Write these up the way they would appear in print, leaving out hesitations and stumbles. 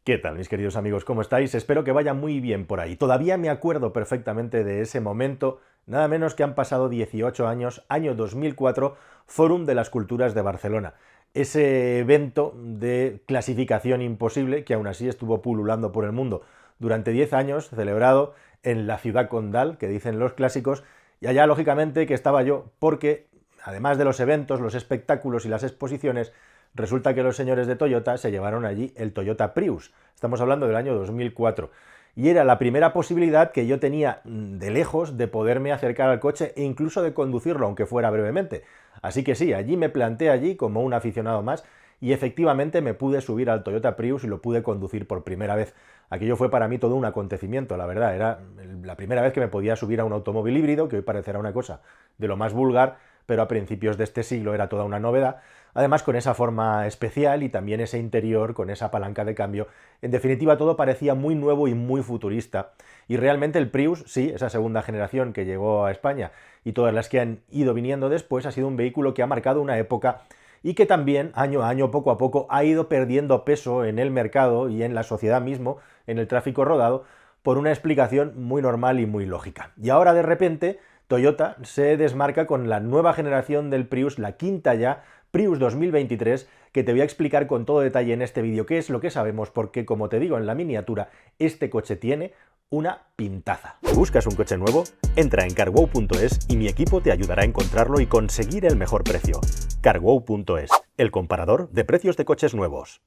¿Qué tal, mis queridos amigos? ¿Cómo estáis? Espero que vaya muy bien por ahí. Todavía me acuerdo perfectamente de ese momento, nada menos que han pasado 18 años, año 2004, Fórum de las Culturas de Barcelona. Ese evento de clasificación imposible que aún así estuvo pululando por el mundo durante 10 años, celebrado en la ciudad condal, que dicen los clásicos, y allá lógicamente que estaba yo, porque además de los eventos, los espectáculos y las exposiciones, resulta que los señores de Toyota se llevaron allí el Toyota Prius. Estamos hablando del año 2004. Y era la primera posibilidad que yo tenía de lejos de poderme acercar al coche e incluso de conducirlo, aunque fuera brevemente. Así que sí, allí me planté allí como un aficionado más y efectivamente me pude subir al Toyota Prius y lo pude conducir por primera vez. Aquello fue para mí todo un acontecimiento, la verdad. Era la primera vez que me podía subir a un automóvil híbrido, que hoy parecerá una cosa de lo más vulgar, pero a principios de este siglo era toda una novedad, además con esa forma especial y también ese interior con esa palanca de cambio. En definitiva, todo parecía muy nuevo y muy futurista, y realmente el Prius, sí, esa segunda generación que llegó a España y todas las que han ido viniendo después, ha sido un vehículo que ha marcado una época y que también, año a año, poco a poco, ha ido perdiendo peso en el mercado y en la sociedad mismo, en el tráfico rodado, por una explicación muy normal y muy lógica. Y ahora, de repente, Toyota se desmarca con la nueva generación del Prius, la quinta ya, Prius 2023, que te voy a explicar con todo detalle en este vídeo qué es lo que sabemos, porque como te digo en la miniatura, este coche tiene una pintaza. ¿Buscas un coche nuevo? Entra en carwow.es y mi equipo te ayudará a encontrarlo y conseguir el mejor precio. Carwow.es, el comparador de precios de coches nuevos.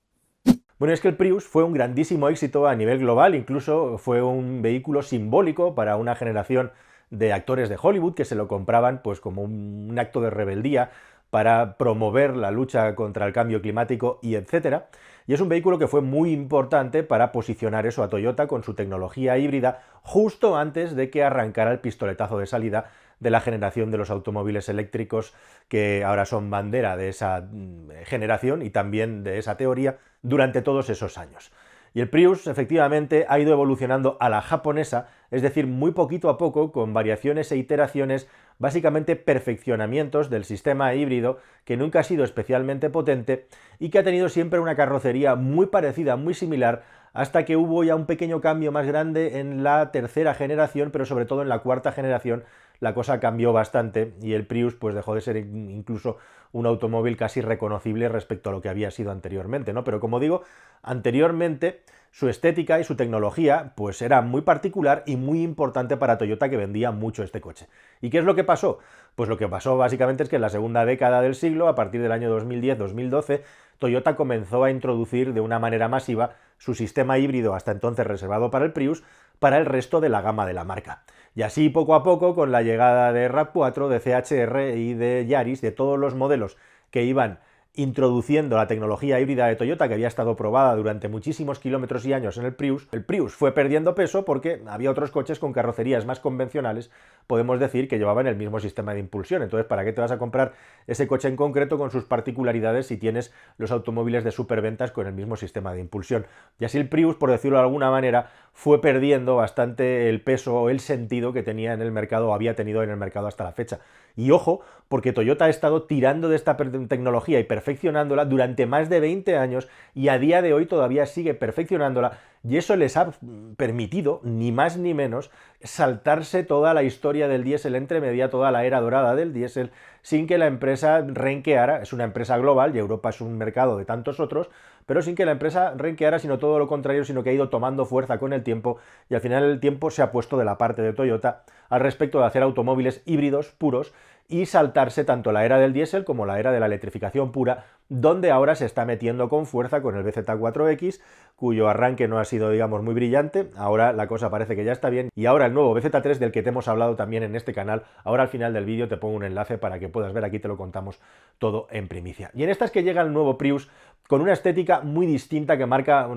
Bueno, es que el Prius fue un grandísimo éxito a nivel global, incluso fue un vehículo simbólico para una generación de actores de Hollywood que se lo compraban pues como un acto de rebeldía para promover la lucha contra el cambio climático y etcétera. Y es un vehículo que fue muy importante para posicionar eso a Toyota con su tecnología híbrida justo antes de que arrancara el pistoletazo de salida de la generación de los automóviles eléctricos que ahora son bandera de esa generación y también de esa teoría durante todos esos años. Y el Prius efectivamente ha ido evolucionando a la japonesa, es decir, muy poquito a poco, con variaciones e iteraciones, básicamente perfeccionamientos del sistema híbrido que nunca ha sido especialmente potente y que ha tenido siempre una carrocería muy parecida, muy similar, hasta que hubo ya un pequeño cambio más grande en la tercera generación, pero sobre todo en la cuarta generación la cosa cambió bastante y el Prius pues dejó de ser incluso un automóvil casi reconocible respecto a lo que había sido anteriormente, ¿no? Pero como digo, anteriormente su estética y su tecnología pues era muy particular y muy importante para Toyota, que vendía mucho este coche. ¿Y qué es lo que pasó? Pues lo que pasó básicamente es que en la segunda década del siglo, a partir del año 2010-2012, Toyota comenzó a introducir de una manera masiva su sistema híbrido, hasta entonces reservado para el Prius, para el resto de la gama de la marca. Y así poco a poco, con la llegada de RAV4, de CHR y de Yaris, de todos los modelos que iban introduciendo la tecnología híbrida de Toyota, que había estado probada durante muchísimos kilómetros y años en el Prius fue perdiendo peso porque había otros coches con carrocerías más convencionales, podemos decir, que llevaban el mismo sistema de impulsión. Entonces, ¿para qué te vas a comprar ese coche en concreto con sus particularidades si tienes los automóviles de superventas con el mismo sistema de impulsión? Y así el Prius, por decirlo de alguna manera, fue perdiendo bastante el peso o el sentido que tenía en el mercado o había tenido en el mercado hasta la fecha. Y ojo, porque Toyota ha estado tirando de esta tecnología y perfeccionándola durante más de 20 años y a día de hoy todavía sigue perfeccionándola, y eso les ha permitido, ni más ni menos, saltarse toda la historia del diésel entremedia, toda la era dorada del diésel, sin que la empresa renqueara. Es una empresa global y Europa es un mercado de tantos otros, pero sin que la empresa renqueara, sino todo lo contrario, sino que ha ido tomando fuerza con el tiempo, y al final el tiempo se ha puesto de la parte de Toyota al respecto de hacer automóviles híbridos puros y saltarse tanto la era del diésel como la era de la electrificación pura, donde ahora se está metiendo con fuerza con el BZ4X, cuyo arranque no ha sido, digamos, muy brillante. Ahora la cosa parece que ya está bien, y ahora el nuevo BZ3, del que te hemos hablado también en este canal. Ahora al final del vídeo te pongo un enlace para que puedas ver, aquí te lo contamos todo en primicia. Y en esta es que llega el nuevo Prius, con una estética muy distinta que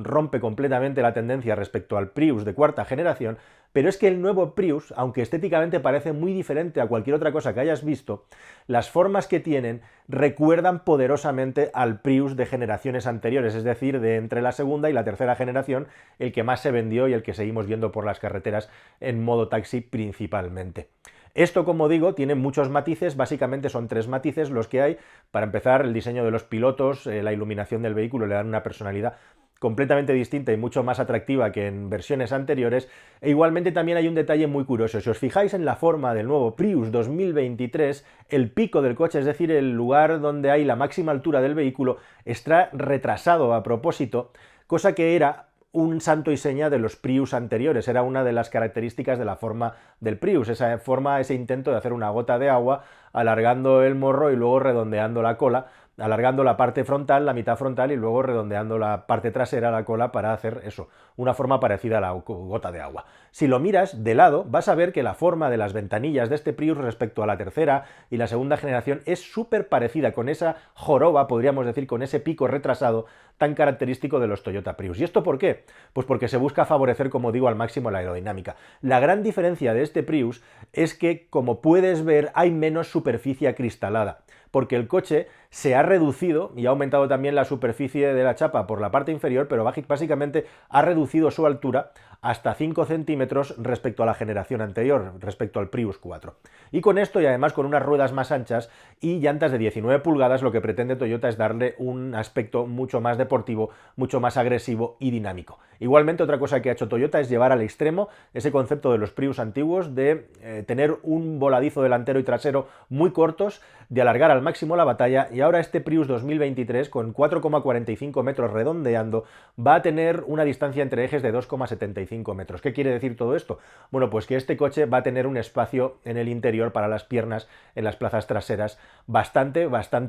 rompe completamente la tendencia respecto al Prius de cuarta generación. Pero es que el nuevo Prius, aunque estéticamente parece muy diferente a cualquier otra cosa que hayas visto, las formas que tienen recuerdan poderosamente al Prius de generaciones anteriores, es decir, de entre la segunda y la tercera generación, el que más se vendió y el que seguimos viendo por las carreteras en modo taxi principalmente. Esto, como digo, tiene muchos matices, básicamente son 3 matices los que hay. Para empezar, el diseño de los pilotos, la iluminación del vehículo le dan una personalidad completamente distinta y mucho más atractiva que en versiones anteriores, e igualmente también hay un detalle muy curioso. Si os fijáis en la forma del nuevo Prius 2023, el pico del coche, es decir, el lugar donde hay la máxima altura del vehículo, está retrasado a propósito, cosa que era un santo y seña de los Prius anteriores, era una de las características de la forma del Prius, esa forma, ese intento de hacer una gota de agua alargando el morro y luego redondeando la cola, alargando la parte frontal, la mitad frontal y luego redondeando la parte trasera, la cola, para hacer eso, una forma parecida a la gota de agua. Si lo miras de lado, vas a ver que la forma de las ventanillas de este Prius respecto a la tercera y la segunda generación es súper parecida, con esa joroba, podríamos decir, con ese pico retrasado tan característico de los Toyota Prius. ¿Y esto por qué? Pues porque se busca favorecer, como digo, al máximo la aerodinámica. La gran diferencia de este Prius es que, como puedes ver, hay menos superficie acristalada, porque el coche se ha reducido y ha aumentado también la superficie de la chapa por la parte inferior, pero básicamente ha reducido su altura hasta 5 centímetros respecto a la generación anterior, respecto al Prius 4. Y con esto, y además con unas ruedas más anchas y llantas de 19 pulgadas, lo que pretende Toyota es darle un aspecto mucho más deportivo, mucho más agresivo y dinámico. Igualmente, otra cosa que ha hecho Toyota es llevar al extremo ese concepto de los Prius antiguos de tener un voladizo delantero y trasero muy cortos, de alargar al máximo la batalla, y ahora este Prius 2023, con 4,45 metros redondeando, va a tener una distancia entre ejes de 2,75 metros. ¿Qué quiere decir todo esto? Bueno, pues que este coche va a tener un espacio en el interior para las piernas en las plazas traseras bastante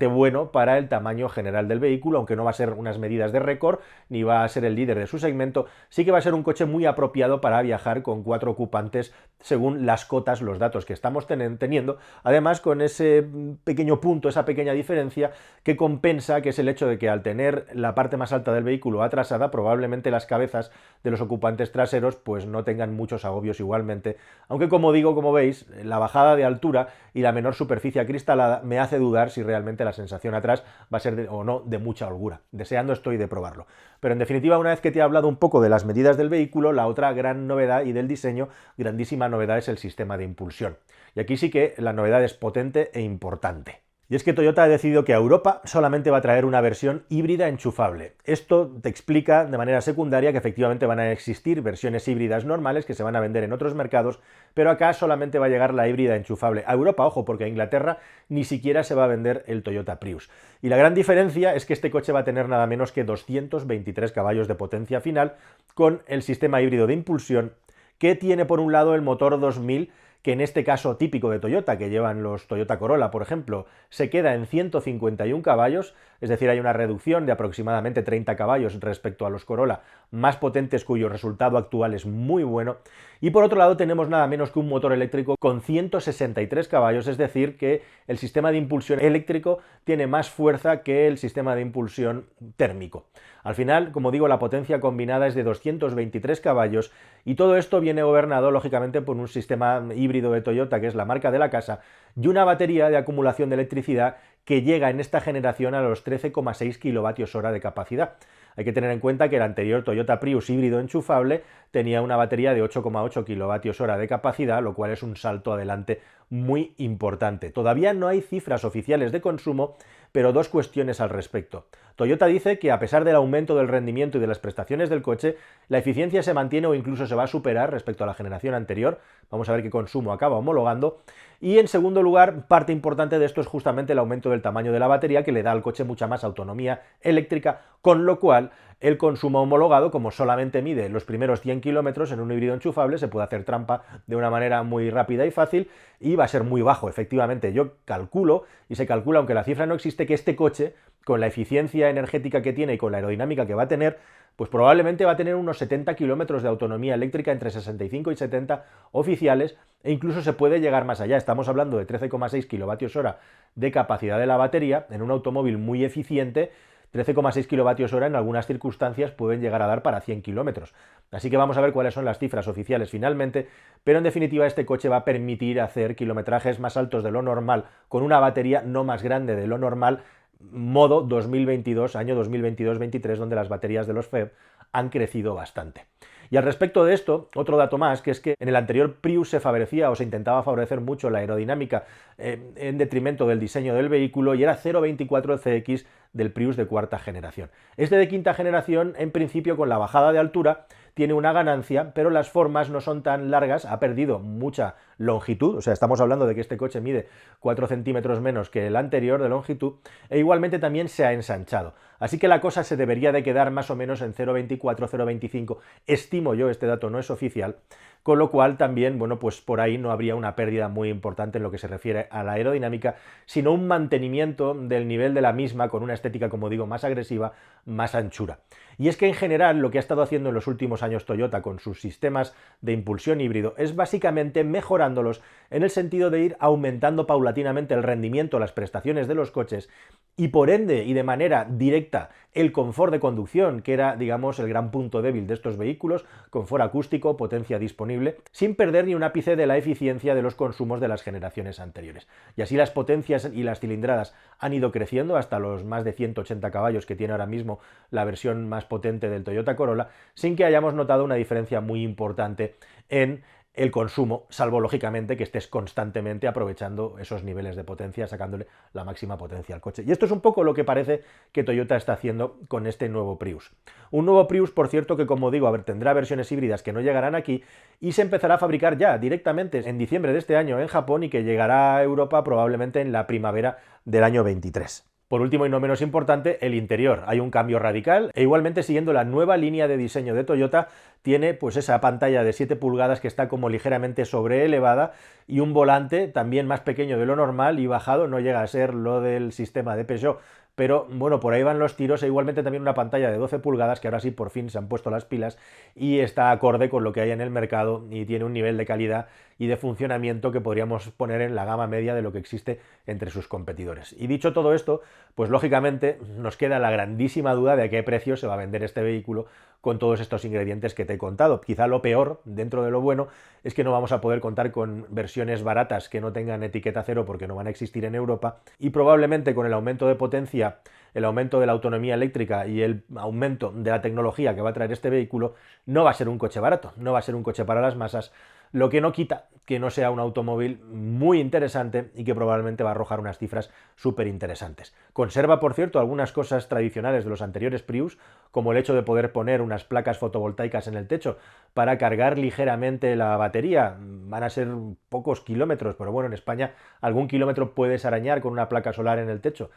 bueno para el tamaño general del vehículo, aunque no va a ser unas medidas de récord, ni va a ser el líder de su segmento. Sí que va a ser un coche muy apropiado para viajar con 4 ocupantes, según las cotas, los datos que estamos teniendo, además con ese pequeño punto, esa pequeña diferencia que compensa, que es el hecho de que al tener la parte más alta del vehículo atrasada, probablemente las cabezas de los ocupantes traseros pues no tengan muchos agobios igualmente, aunque, como digo, como veis, la bajada de altura y la menor superficie acristalada me hace dudar si realmente la sensación atrás va a ser o no de mucha holgura. Deseando estoy de probarlo. Pero en definitiva, una vez que te he hablado un poco de las medidas del vehículo, la otra gran novedad, y del diseño, grandísima novedad, es el sistema de impulsión. Y aquí sí que la novedad es potente e importante. Y es que Toyota ha decidido que a Europa solamente va a traer una versión híbrida enchufable. Esto te explica de manera secundaria que efectivamente van a existir versiones híbridas normales que se van a vender en otros mercados, pero acá solamente va a llegar la híbrida enchufable. A Europa, ojo, porque a Inglaterra ni siquiera se va a vender el Toyota Prius. Y la gran diferencia es que este coche va a tener nada menos que 223 caballos de potencia final, con el sistema híbrido de impulsión, que tiene por un lado el motor 2000, que en este caso típico de Toyota, que llevan los Toyota Corolla, por ejemplo, se queda en 151 caballos, es decir, hay una reducción de aproximadamente 30 caballos respecto a los Corolla más potentes, cuyo resultado actual es muy bueno. Y por otro lado tenemos nada menos que un motor eléctrico con 163 caballos, es decir, que el sistema de impulsión eléctrico tiene más fuerza que el sistema de impulsión térmico. Al final, como digo, la potencia combinada es de 223 caballos, y todo esto viene gobernado, lógicamente, por un sistema híbrido de Toyota, que es la marca de la casa, y una batería de acumulación de electricidad que llega en esta generación a los 13,6 kWh de capacidad. Hay que tener en cuenta que el anterior Toyota Prius híbrido enchufable tenía una batería de 8,8 kWh de capacidad, lo cual es un salto adelante muy importante. Todavía no hay cifras oficiales de consumo, pero dos cuestiones al respecto. Toyota dice que, a pesar del aumento del rendimiento y de las prestaciones del coche, la eficiencia se mantiene o incluso se va a superar respecto a la generación anterior. Vamos a ver qué consumo acaba homologando. Y en segundo lugar, parte importante de esto es justamente el aumento del tamaño de la batería, que le da al coche mucha más autonomía eléctrica, con lo cual el consumo homologado, como solamente mide los primeros 100 kilómetros en un híbrido enchufable, se puede hacer trampa de una manera muy rápida y fácil, y va a ser muy bajo. Efectivamente, yo calculo, y se calcula, aunque la cifra no existe, que este coche, con la eficiencia energética que tiene y con la aerodinámica que va a tener, pues probablemente va a tener unos 70 kilómetros de autonomía eléctrica, entre 65 y 70 oficiales, e incluso se puede llegar más allá. Estamos hablando de 13,6 kWh de capacidad de la batería en un automóvil muy eficiente. 13,6 kWh en algunas circunstancias pueden llegar a dar para 100 kilómetros. Así que vamos a ver cuáles son las cifras oficiales finalmente, pero en definitiva este coche va a permitir hacer kilometrajes más altos de lo normal, con una batería no más grande de lo normal, modo 2022, año 2022-23, donde las baterías de los FEV han crecido bastante. Y al respecto de esto, otro dato más, que es que en el anterior Prius se favorecía o se intentaba favorecer mucho la aerodinámica en detrimento del diseño del vehículo, y era 0,24 CX del Prius de cuarta generación. Este de quinta generación, en principio, con la bajada de altura, tiene una ganancia, pero las formas no son tan largas, ha perdido mucha longitud, o sea, estamos hablando de que este coche mide 4 centímetros menos que el anterior de longitud, e igualmente también se ha ensanchado. Así que la cosa se debería de quedar más o menos en 0,24, 0,25, estimo yo, este dato no es oficial, con lo cual también, bueno, pues por ahí no habría una pérdida muy importante en lo que se refiere a la aerodinámica, sino un mantenimiento del nivel de la misma con una estética, como digo, más agresiva, más anchura. Y es que en general lo que ha estado haciendo en los últimos años Toyota con sus sistemas de impulsión híbrido es básicamente mejorándolos en el sentido de ir aumentando paulatinamente el rendimiento, las prestaciones de los coches y por ende y de manera directa el confort de conducción, que era, digamos, el gran punto débil de estos vehículos, confort acústico, potencia disponible, sin perder ni un ápice de la eficiencia de los consumos de las generaciones anteriores. Y así las potencias y las cilindradas han ido creciendo hasta los más de 180 caballos que tiene ahora mismo la versión más potente del Toyota Corolla, sin que hayamos notado una diferencia muy importante en el consumo, salvo lógicamente que estés constantemente aprovechando esos niveles de potencia, sacándole la máxima potencia al coche. Y esto es un poco lo que parece que Toyota está haciendo con este nuevo Prius. Un nuevo Prius, por cierto, que como digo, tendrá versiones híbridas que no llegarán aquí y se empezará a fabricar ya directamente en diciembre de este año en Japón y que llegará a Europa probablemente en la primavera del año 23. Por último y no menos importante, el interior. Hay un cambio radical e igualmente siguiendo la nueva línea de diseño de Toyota tiene pues esa pantalla de 7 pulgadas que está como ligeramente sobreelevada y un volante también más pequeño de lo normal y bajado, no llega a ser lo del sistema de Peugeot, pero bueno, por ahí van los tiros e igualmente también una pantalla de 12 pulgadas que ahora sí por fin se han puesto las pilas y está acorde con lo que hay en el mercado y tiene un nivel de calidad y de funcionamiento que podríamos poner en la gama media de lo que existe entre sus competidores. Y dicho todo esto, pues lógicamente nos queda la grandísima duda de a qué precio se va a vender este vehículo con todos estos ingredientes que te he contado. Quizá lo peor, dentro de lo bueno, es que no vamos a poder contar con versiones baratas que no tengan etiqueta cero porque no van a existir en Europa y probablemente con el aumento de potencia, el aumento de la autonomía eléctrica y el aumento de la tecnología que va a traer este vehículo, no va a ser un coche barato, no va a ser un coche para las masas, lo que no quita que no sea un automóvil muy interesante y que probablemente va a arrojar unas cifras súper interesantes. Conserva, por cierto, algunas cosas tradicionales de los anteriores Prius, como el hecho de poder poner unas placas fotovoltaicas en el techo para cargar ligeramente la batería. Van a ser pocos kilómetros, pero bueno, en España algún kilómetro puedes arañar con una placa solar en el techo,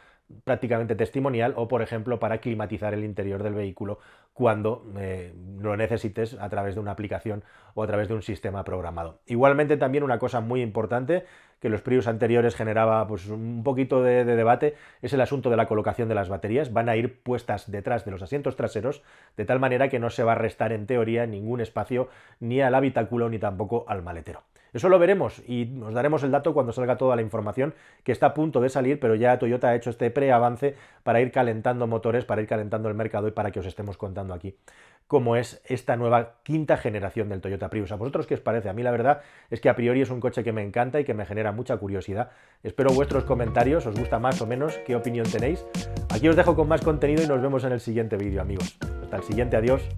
prácticamente testimonial, o por ejemplo para climatizar el interior del vehículo cuando lo necesites a través de una aplicación o a través de un sistema programado. Igualmente también una cosa muy importante que los Prius anteriores generaba pues un poquito de debate es el asunto de la colocación de las baterías. Van a ir puestas detrás de los asientos traseros de tal manera que no se va a restar en teoría ningún espacio ni al habitáculo ni tampoco al maletero. Eso lo veremos y nos daremos el dato cuando salga toda la información que está a punto de salir, pero ya Toyota ha hecho este preavance para ir calentando motores, para ir calentando el mercado y para que os estemos contando aquí cómo es esta nueva quinta generación del Toyota Prius. ¿A vosotros qué os parece? A mí la verdad es que a priori es un coche que me encanta y que me genera mucha curiosidad. Espero vuestros comentarios, ¿os gusta más o menos? ¿Qué opinión tenéis? Aquí os dejo con más contenido y nos vemos en el siguiente vídeo, amigos. Hasta el siguiente, adiós.